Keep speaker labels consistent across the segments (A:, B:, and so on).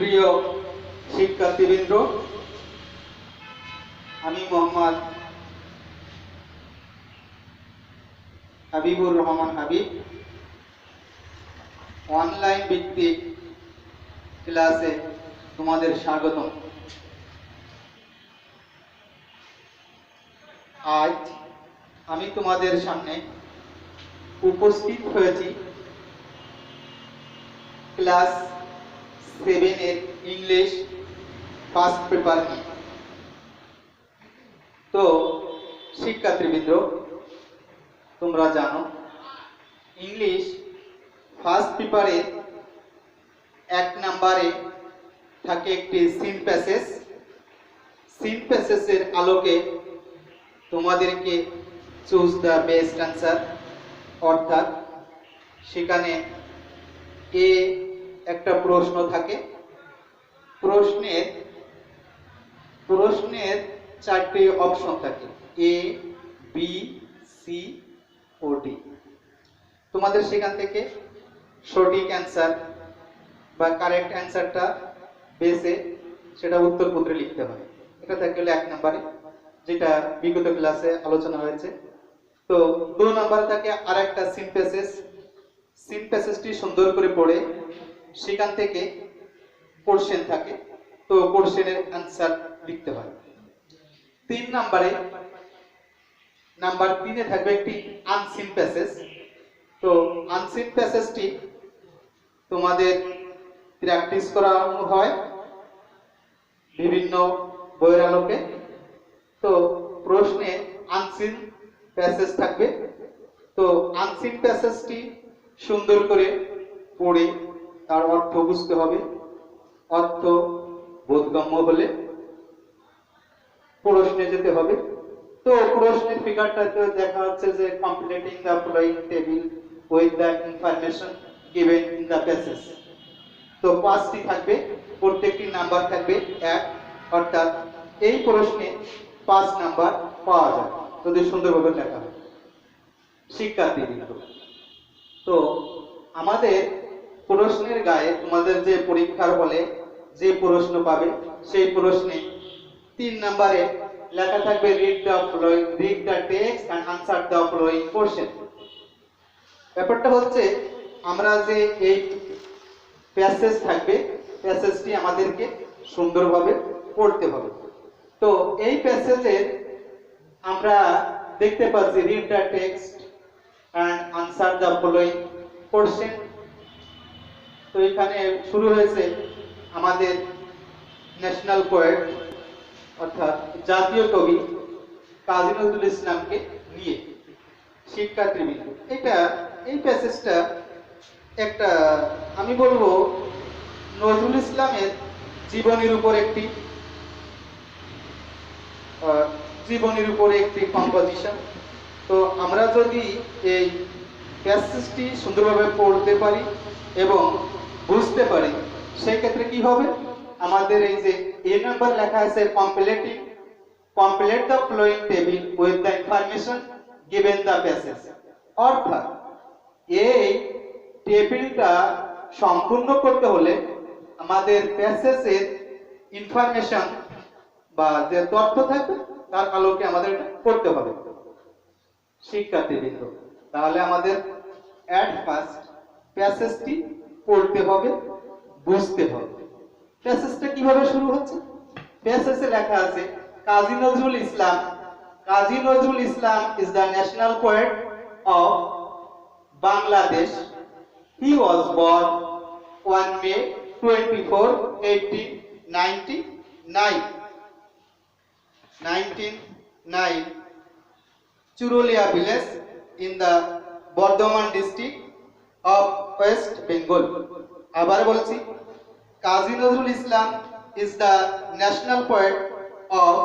A: প্রিয় শিক্ষার্থীবৃন্দ, আমি মোহাম্মদ হাবিবুর রহমান হাবিব অনলাইন ভিত্তিক ক্লাসে তোমাদের স্বাগতম। আজ আমি তোমাদের সামনে উপস্থিত হয়েছি ক্লাস 7 এর ইংলিশ ফার্স্ট পেপার নিয়ে। তো শিক্ষার্থীবৃন্দ, তোমরা জানো ইংলিশ ফার্স্ট পেপারে 1 নম্বরে থাকে একটি সিন প্যাসেজ। সিন প্যাসেজের আলোকে তোমাদেরকে চুজ দ্য বেস্ট অ্যান্সার, অর্থাৎ সেখানে একটা প্রশ্ন থাকে। প্রশ্নের 4টি অপশন থাকে, এ, বি, সি ও ডি। তোমাদের সেখান থেকে সঠিক অ্যান্সার বা কারেক্ট অ্যান্সারটা বেছে সেটা উত্তরপত্রে লিখতে হয়। এটা থাকে 1 নম্বরে, যেটা বিগত ক্লাসে আলোচনা হয়েছে। তো 2 নম্বরে থাকে আরেকটা সিন প্যাসেজ। সিন প্যাসেজটি সুন্দর করে পড়ে সেখান থেকে কোশ্চেন থাকে, তো কোশ্চেনের অ্যান্সার লিখতে হয়। 3 নম্বরে নাম্বার 3-এ থাকবে একটি আনসিন প্যাসেজ। তো আনসিন প্যাসেজটি তোমাদের প্র্যাকটিস করানো হয় বিভিন্ন বইয়ের আলোকে। তো প্রশ্নে আনসিন প্যাসেজ থাকবে, তো আনসিন প্যাসেজটি সুন্দর করে পড়ে তার অর্থ বুঝতে হবে। অর্থ বোধগম্য হলে প্রশ্নে যেতে হবে। তো প্রশ্নের ফিগারটাতে দেখা হচ্ছে যে completing the following table with the information given in the passage. তো 5টি থাকবে, প্রত্যেকটি নাম্বার থাকবে 1, অর্থাৎ এই প্রশ্নে 5 নাম্বার পাওয়া যায় যদি সুন্দরভাবে লেখা হয়। শিক্ষার্থীবৃন্দ, তো আমাদের প্রশ্নের গায়ে তোমাদের যে পরীক্ষার হলে যে প্রশ্ন পাবে সেই প্রশ্নে 3 নম্বরে লেখা থাকবে read the text and answer the following question. ব্যাপারটা হচ্ছে আমরা যে এই প্যাসেজ থাকবে, প্যাসেজটি আমাদেরকে সুন্দরভাবে পড়তে হবে। তো এই প্যাসেজে আমরা দেখতে পাচ্ছি read the text and answer the following question. তো এখানে শুরু হয়েছে আমাদের ন্যাশনাল পোয়েট অর্থাৎ জাতীয় কবি কাজী নজরুল ইসলামকে নিয়ে। শিক্ষার্থীবৃন্দ, এই প্যাসেজটা একটা, আমি বলবো নজরুল ইসলামের জীবনীর উপরে একটি কম্পোজিশন। তো আমরা যদি এই প্যাসেজটি সুন্দরভাবে পড়তে পারি এবং বুঝতে পারি, সেই ক্ষেত্রে কি হবে, আমাদের এই যে এ নাম্বার লেখা আছে complete the following table with the information given the passage, অর্থাৎ এই টেবিলটা সম্পূর্ণ করতে হলে আমাদের প্যাসেজের ইনফরমেশন বা যে তথ্য থাকবে তার আলোকে আমাদের এটা করতে হবে। শিক্ষার্থীবৃন্দ, তাহলে আমাদের অ্যাট ফার্স্ট প্যাসেজটি পড়তে হবে, বুঝতে হবে। প্যাসেজটা কিভাবে শুরু হচ্ছে, প্যাসেজে লেখা আছে Kazi Nazrul Islam is the national poet of Bangladesh. He was born on May 24, 1899 Churulia village in the Bardhaman district of West Bengal. আবার বলছি, Kazi Nazrul Islam is the national poet of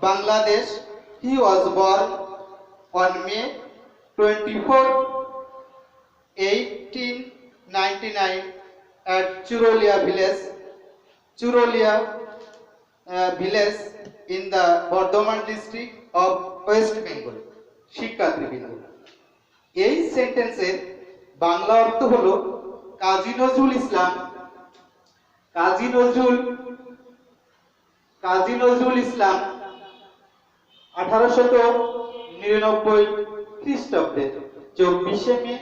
A: Bangladesh. He was born on May 24, 1899 at Churulia village in the Bardhaman district of West Bengal. শিক্ষার্থীবৃন্দ, এই সেন্টেন্সের বাংলা অর্থ হলো কাজী নজরুল ইসলাম কাজী নজরুল ইসলাম 1899 খ্রিস্টাব্দে 24শে মে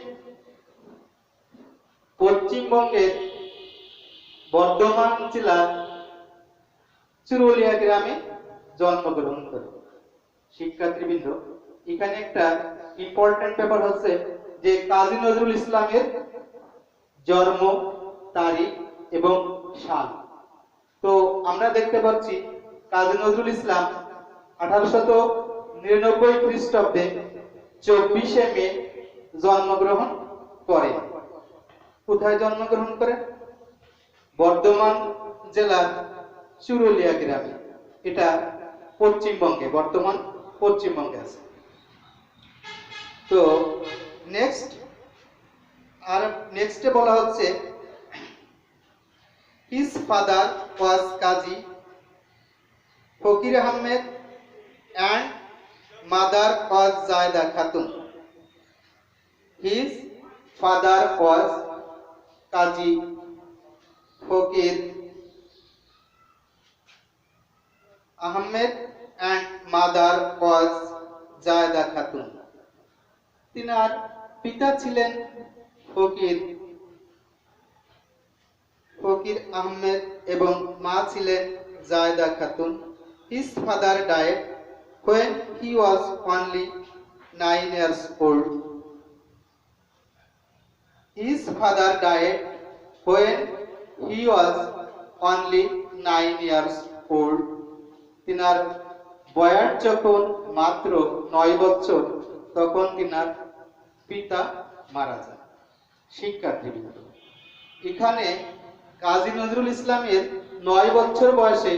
A: পশ্চিমবঙ্গের বর্ধমান জেলার চুরুলিয়া গ্রামে জন্মগ্রহণ করেন। শিক্ষার্থীবৃন্দ, এখানে একটা ইম্পর্টেন্ট ব্যাপার হচ্ছে যে কাজী নজরুল ইসলামের জন্ম তারিখ এবং সাল। তো আমরা দেখতে পাচ্ছি কাজী নজরুল ইসলাম 1899 খ্রিস্টাব্দে 24শে মে জন্মগ্রহণ করেন। কোথায় জন্মগ্রহণ করেন? বর্ধমান জেলার চুরুলিয়া গ্রামে। এটা পশ্চিমবঙ্গে, বর্তমান পশ্চিমবঙ্গে আছে। তো নেক্সটে বলা হচ্ছে his father was Qazi Fakir Ahmed and mother was Zaida Khatun. His father was Qazi Fakir Ahmed and mother was Zaida Khatun. তিনার পিতা ছিলেন ফকির আহমেদ এবং মা ছিলেন জায়দা Khatun. His father died when he was only 9 years old. His father died when he was only 9 years old. তিনার বয়স যখন মাত্র 9 বছর তখন তিনার পিতা মারা যান। শিক্ষার্থীবৃন্দ, এখানে কাজী নজরুল ইসলামের 9 বছর বয়সে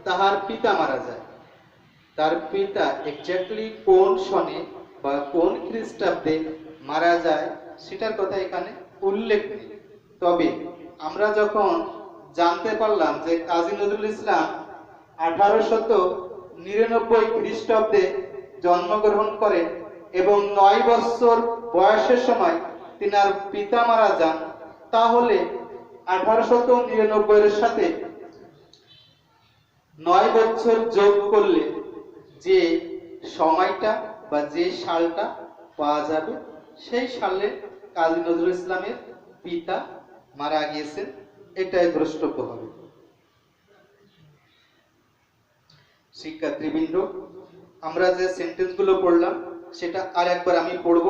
A: তাহার পিতা মারা যায়। তার পিতা এক্স্যাক্টলি কোন সনে বা কোন খ্রিস্টাব্দে মারা যায় সেটার কথা এখানে উল্লেখ নেই। তবে আমরা যখন জানতে পারলাম যে কাজী নজরুল ইসলাম 1899 খ্রিস্টাব্দে জন্মগ্রহণ করেন এবং 9 বছর বয়সের সময় তিনার পিতা মারা যান, তাহলে 1899 এর সাথে 9 বছর যোগ করলে যে সময়টা বা যে সালটা পাওয়া যাবে সেই সালে কাজী নজরুল ইসলামের পিতা মারা গিয়েছেন, এটাই দ্রষ্টব্য হবে। শিক্ষার্থীবৃন্দ, আমরা যে সেন্টেন্সগুলো পড়লাম সেটা আর একবার আমি পড়ব,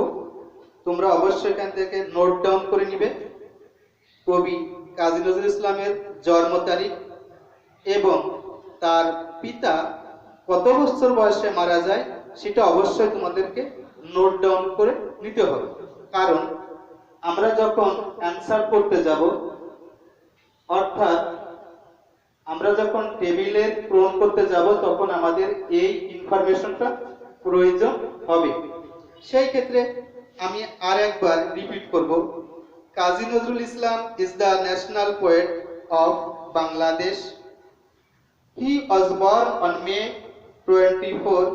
A: তোমরা অবশ্যই এখান থেকে নোট ডাউন করে নিবে। কবি কাজী নজরুল ইসলামের জন্ম তারিখ এবং তার পিতা কত বছর বয়সে মারা যায় সেটা অবশ্যই তোমাদেরকে নোট ডাউন করে নিতে হবে, কারণ আমরা যখন অ্যান্সার করতে যাব, অর্থাৎ আমরা যখন টেবিলের পূরণ করতে যাব, তখন আমাদের এই ইনফরমেশনটা প্রয়োজন হবে। সেই ক্ষেত্রে আমি আর একবার রিপিট করব। Kazi Nazrul Islam is the national poet of Bangladesh. He was born on May 24,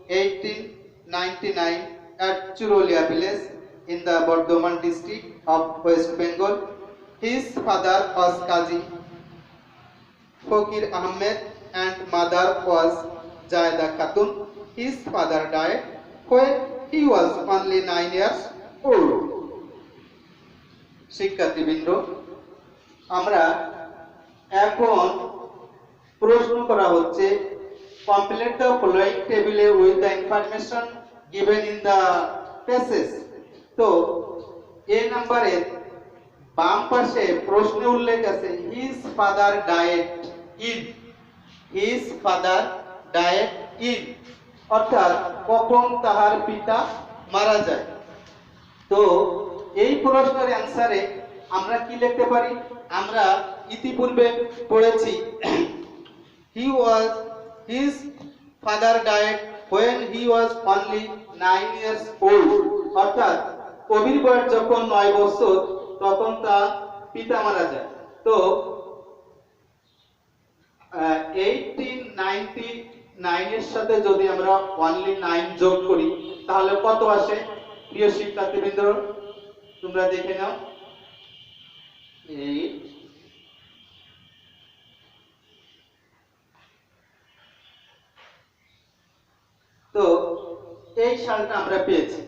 A: 1899 at Churolia village in the Bardhaman district of West Bengal. His father was Qazi Fakir Ahmed and mother was Zaida Khatun. His father died when he was only 9 years old. শিক্ষার্থীবৃন্দ, আমরা এখন প্রশ্ন করা হচ্ছে complete the following টেবিলে with the information given in the passage. তো এ নাম্বারের বাম পাশে প্রশ্নে উল্লেখ আছে his father died in, his father died in, অর্থাৎ কখন তাহার পিতা মারা যায়। তো এই প্রশ্নের অ্যানসারে আমরা কি লিখতে পারি? আমরা ইতিপূর্বে পড়েছি his father died when he was only 9 years old, অর্থাৎ কবির বয়স যখন 9 বছর তখন তার পিতা মারা যায়। তো 1899 এর সাথে যদি আমরা only 9 যোগ করি তাহলে কত আসে? প্রিয় শিক্ষার্থীবৃন্দ, তোমরা দেখে নাও। 8 তো এই সালটা আমরা পেয়েছি,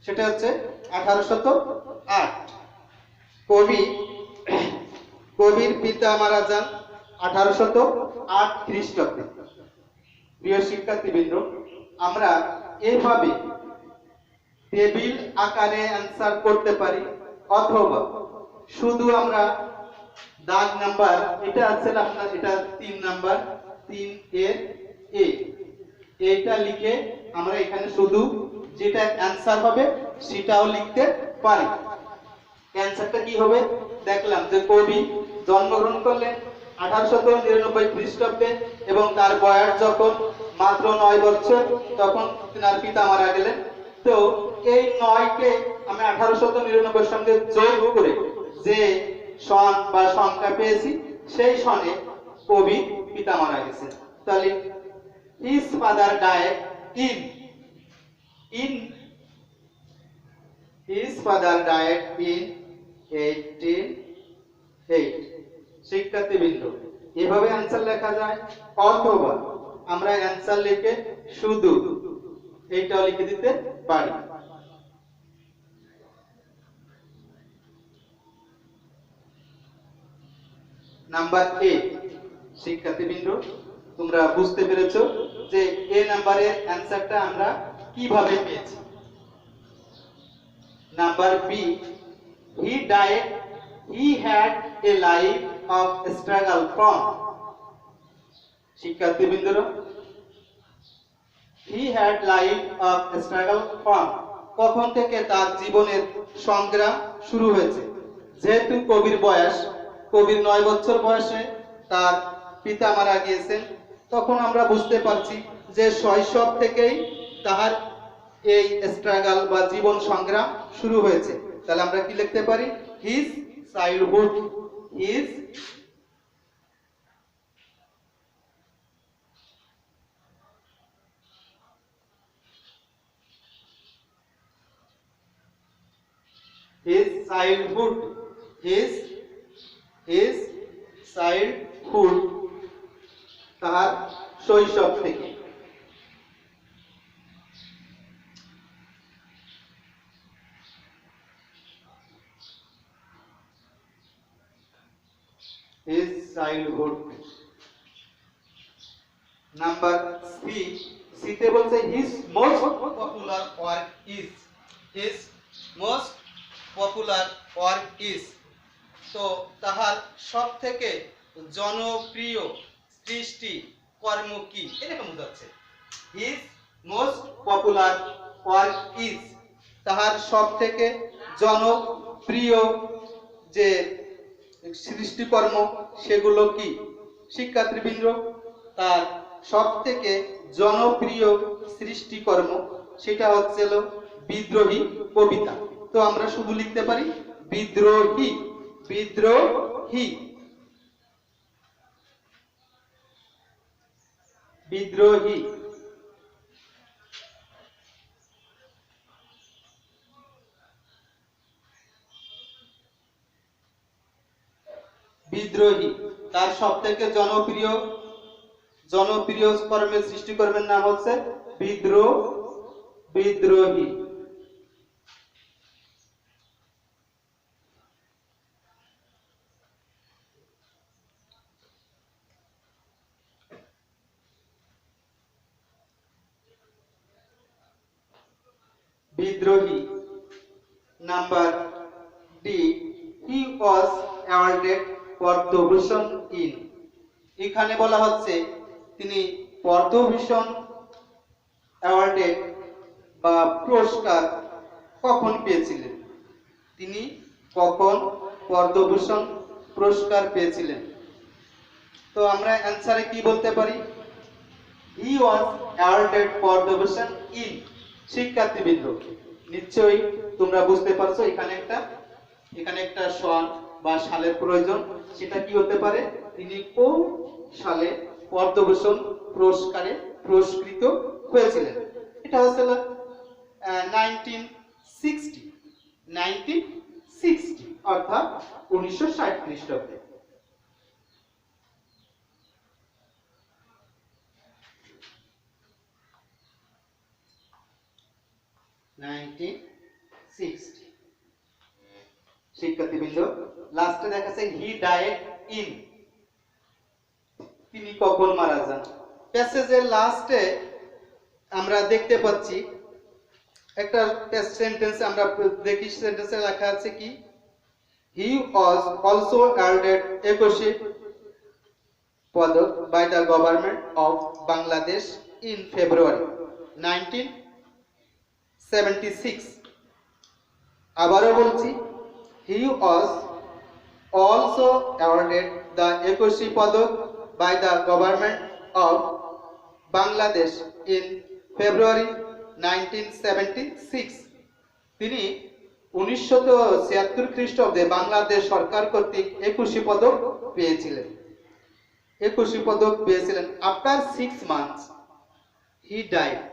A: সেটা হচ্ছে 1808। কবি কবির পিতা মারা যান 1808 খ্রিস্টাব্দে। প্রিয় শিক্ষার্থীবৃন্দ, আমরা এইভাবে টেবিল আকারে অ্যান্সার করতে পারি, অথবা শুধু আমরা দাগ নাম্বার, এটা আছে আপনার, এটা 3 নাম্বার, 3 এর এ, এটা লিখে আমরা এখানে শুধু যেটা অ্যান্সার হবে সেটাও লিখতে পারি। অ্যান্সারটা কি হবে? দেখলাম যে কবি জন্মগ্রহণ করলেন 1899 খ্রিস্টাব্দে এবং তার বয়স যখন মাত্র 9 বছর, তখন তার পিতা মারা গেলেন। তো এই 9 কে আমি 1899 সঙ্গে যোগ করে যে সন বা সংখ্যা পেয়েছি, সেই সনে কবি পিতা মারা গেছেন। তাহলে his father died in his father died in 1808। শিক্ষার্থীবৃন্দ, এভাবে অ্যান্সার লেখা যায়, অথবা আমরা অ্যান্সার লিখে শুধু এইটাও লিখে দিতে পারি। Number A. শিক্ষার্থীবৃন্দ, তোমরা বুঝতে পেরেছো যে এ নাম্বারের অ্যান্সারটা আমরা কিভাবে পেয়েছি। Number B, he died, he had a life of struggle from। শিক্ষার্থীবৃন্দরা, he had life of struggle from, কখন থেকে তার জীবনের সংগ্রাম শুরু হয়েছে। যেহেতু কবির 9 বছর বয়সে তার পিতা মারা গিয়েছেন, তখন আমরা বুঝতে পারছি যে শৈশব থেকেই তার এই স্ট্রাগল বা জীবন সংগ্রাম শুরু হয়েছে। তাহলে আমরা কি লিখতে পারি? His childhood, his childhood, his childhood, তার শৈশব থেকে। his childhood। নাম্বার সি, সিতে বলছে his most popular work is, his most popular work is, তো তাহার সব থেকে জনপ্রিয় সৃষ্টি কর্ম কি, এরকম বোঝাচ্ছে। his most popular work is, তাহার সব থেকে জনপ্রিয় যে সৃষ্টিকর্ম সেগুলো কি। শিক্ষার্থীবৃন্দ, তার সব থেকে জনপ্রিয় সৃষ্টিকর্ম সেটা হচ্ছে বিদ্রোহী কবিতা। তো আমরা শুধু লিখতে পারি বিদ্রোহী, বিদ্রোহী, বিদ্রোহী। বিদ্রোহী, তার সব থেকে জনপ্রিয় কর্মের সৃষ্টিকর্মের নাম হচ্ছে বিদ্রোহী। বিদ্রোহী। Number D, he was awarded Padma Bhushan in, এখানে বলা হচ্ছে তিনি পদ্মভূষণ অ্যাওয়ার্ডেড বা পুরস্কার কখন পেয়েছিলেন, তিনি কখন পদ্মভূষণ পুরস্কার পেয়েছিলেন। তো আমরা অ্যান্সারে কি বলতে পারি? হি ওয়াজ অ্যাওয়ার্ডেড পদ্মভূষণ ইন। শিক্ষার্থীবৃন্দ, নিশ্চয়ই তোমরা বুঝতে পারছো এখানে একটা সন বা সালের প্রয়োজন। সেটা কি হতে পারে? তিনি কোন সালে পদ্মভূষণ পুরস্কারে পুরস্কৃত হয়েছিলেন? এটা হচ্ছে 1960, অর্থাৎ 1960 খ্রিস্টাব্দে। 1960। শিক্ষার্থীবৃন্দ, লাস্টে দেখাচ্ছে হি ডায়েড ইন, তিনি কখন মারা যান। প্যাসেজের লাস্টে আমরা দেখতে পাচ্ছি একটা সেন্টেন্স, আমরা দেখি সেন্টেন্সে লেখা আছে কি, হি ওয়াজ অলসো অ্যাওয়ার্ডেড 21 পদক by the government of Bangladesh in February 1976। আবারও বলছি, he was also awarded the 21 পদক by the government of Bangladesh in February 1976। তিনি 1976 খ্রিস্টাব্দে বাংলাদেশ সরকার কর্তৃক 21 পদক পেয়েছিলেন। 21 পদক পেয়েছিলেন। After 6 months he died.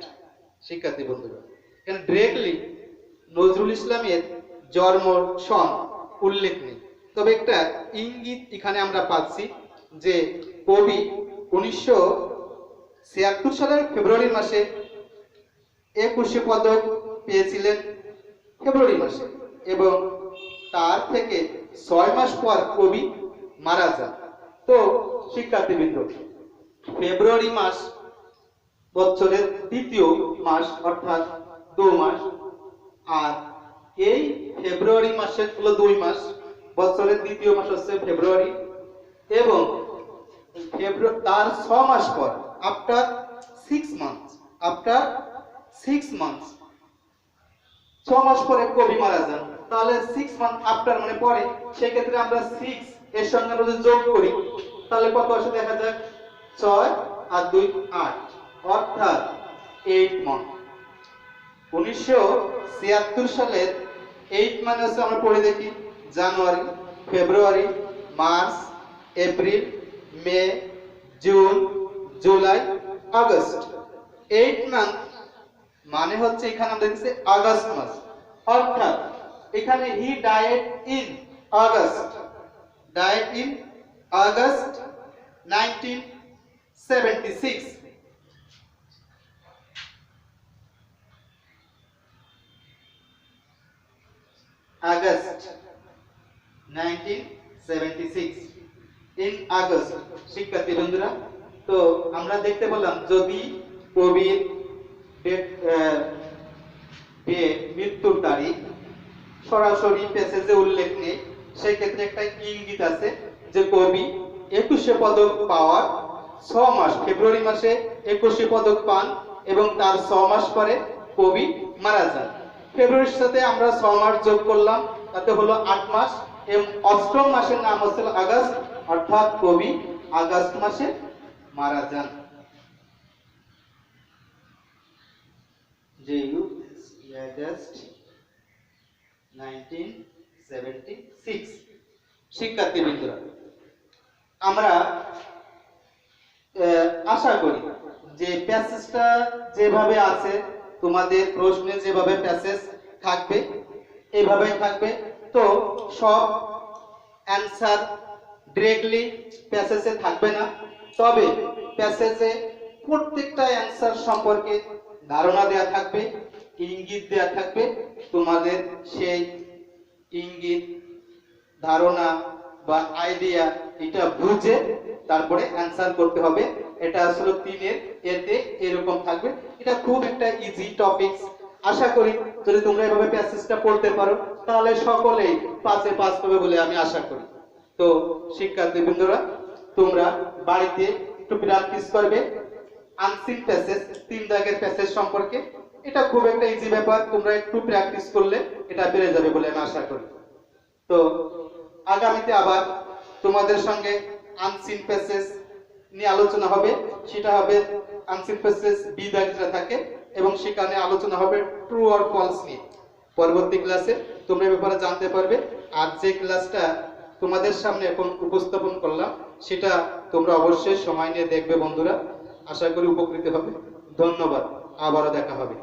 A: শিক্ষার্থী বন্ধুরা, এখানে ডিরেক্টলি নজরুল ইসলামের জন্ম সন উল্লেখ নেই, তবে একটা ইঙ্গিত এখানে আমরা পাচ্ছি যে কবি 1976 সালের ফেব্রুয়ারি মাসে 21 পদক পেয়েছিলেন ফেব্রুয়ারি মাসে, এবং তার থেকে 6 মাস পর কবি মারা যান। তো শিক্ষার্থীবৃন্দ, ফেব্রুয়ারি মাস বছরের দ্বিতীয় মাস, অর্থাৎ 2 মাস, আর এই ফেব্রুয়ারি মাসের হলো 2 মাস, বছরের দ্বিতীয় মাস হচ্ছে ফেব্রুয়ারি, এবং তার 6 মাস পর, আফটার 6 মান্থস, 6 মাস পরে কবি মারা যান। তাহলে 6 মান্থ আফটার মানে পরে, সেই ক্ষেত্রে আমরা 6 এর সঙ্গে যদি যোগ করি তাহলে কত আসে দেখা যাক, 6 আর 2 8, অর্থাৎ 8 মান্থ। 1976 সালের 8 মান্থ হচ্ছে, আমরা পড়ে দেখি, জানুয়ারি, ফেব্রুয়ারি, মার্চ, এপ্রিল, মে, জুন, জুলাই, আগস্ট। 8 মান্থ মানে হচ্ছে এখানে আমরা দেখছি আগস্ট মাস, অর্থাৎ এখানে he died in August, 1976। August 1976, in August. শিক্ষার্থী বন্ধুরা, তো আমরা দেখতে পেলাম যদি কবির মৃত্যুর তারিখ সরাসরি প্যাসেজে উল্লেখ নেই, সেই ক্ষেত্রে একটা ইঙ্গিত আছে যে কবি 21 পদক পাওয়ার 6 মাস, ফেব্রুয়ারি মাসে 21 পদক পান এবং তার 6 মাস পরে কবি মারা যান। ফেব্রুয়ারির সাথে আমরা 6 মাস যোগ করলাম, তাতে হলো 8 মাস, এবং 8ম মাসের নাম হচ্ছে আগস্ট, অর্থাৎ কবি আগস্ট মাসে মারা যান। আগস্ট 1976। শিক্ষার্থীবৃন্দরা, আমরা আশা করি যে প্যাসেজটা যেভাবে আছে, তোমাদের প্রশ্নে যেভাবে প্যাসেজ থাকবে এইভাবেই থাকবে। তো সব অ্যান্সার ডিরেক্টলি প্যাসেজে থাকবে না, তবে প্যাসেজে প্রত্যেকটা অ্যান্সার সম্পর্কে ধারণা দেয়া থাকবে, ইঙ্গিত দেয়া থাকবে। তোমাদের সেই ইঙ্গিত, ধারণা বা আইডিয়া এটা বুঝে তারপরে অ্যান্সার করতে হবে। এটা আসলে 3 এতে এরকম থাকবে। এটা খুব একটা ইজি টপিকস। আশা করি যদি তোমরা এভাবে প্যাসেজটা পড়তে পারো তাহলে সকলেই 5-এ 5 পাবে বলে আমি আশা করি। তো শিক্ষার্থীবৃন্দরা, তোমরা বাড়িতে একটু প্র্যাকটিস করবে আনসিন প্যাসেজ, 3 দাগের প্যাসেজ সম্পর্কে। এটা খুব একটা ইজি ব্যাপার, তোমরা একটু প্র্যাকটিস করলে এটা বেড়ে যাবে বলে আমি আশা করি। তো আগামীতে আবার তোমাদের সঙ্গে আনসিন প্যাসেজ নিয়ে আলোচনা হবে, সেটা হবে আনসিন প্যাসেজ বি দাগ যেটা থাকে, এবং সেখানে আলোচনা হবে ট্রু অর ফলস নিয়ে। পরবর্তী ক্লাসে তোমরা এই ব্যাপারে জানতে পারবে। আর যে ক্লাসটা তোমাদের সামনে এখন উপস্থাপন করলাম সেটা তোমরা অবশ্যই সময় নিয়ে দেখবে বন্ধুরা। আশা করি উপকৃত হবে। ধন্যবাদ, আবারও দেখা হবে।